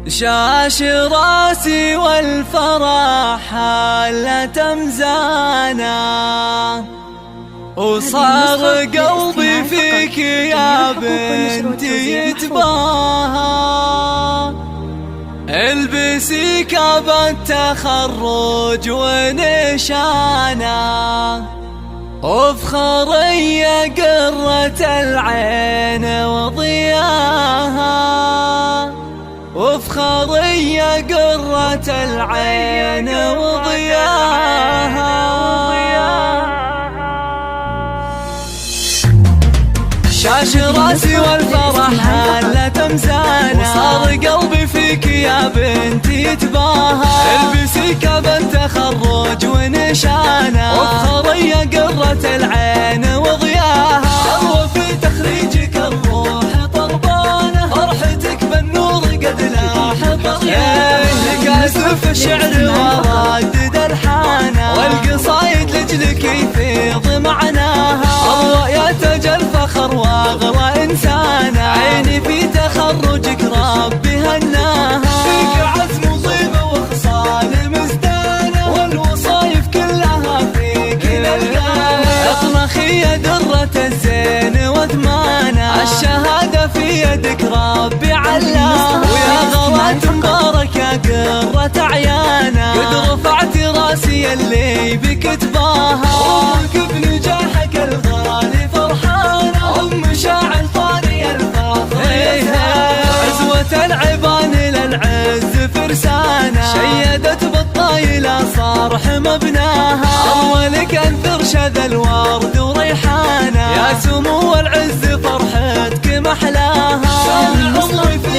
شاش راسي والفرح حالة مزانا، وصار قلبي فيك يا بنتي يتباهى. البسي كاب التخرج ونشانا، وافخري يا قرة العين وضياها، وافخري يا قرة العين وضياها. شاش راسي والفرح حالة مزانا، وصار قلبي فيك يا بنتي يتباهى. البسي كاب التخرج ونشانا، وافخري يا قرة العين وضياها. خلوة في تخريجك الروح طربانة، فرحتك بالنور قد لاح طريانة. لك أسف الشعر وردد الحانة، والقصايد لجلك يفيض معناها. الله يا تاج الفخر واغلى انسانة، عيني في تخرجك ربي هناها. فيك عزم وطيبة وخصال مزدانة، والوصايف كلها فيك نلقاها. اطنخي يا درة الزين وثمانة، الشهادة في يدك ربي علاها. ويا غلات مبارك يا قرة عيانا، قد رفعتي راسي اللي بك تباهى. امك بنجاحك الغالي فرحانة، ام شاعر طاري الفخر عزوة العبان للعز فرسانة، شيدت بالطايلة صارح مبناها. اولك انثر شذا الورد وريحانة، يا سمو العز فرحتك محلاها. سامع عمري في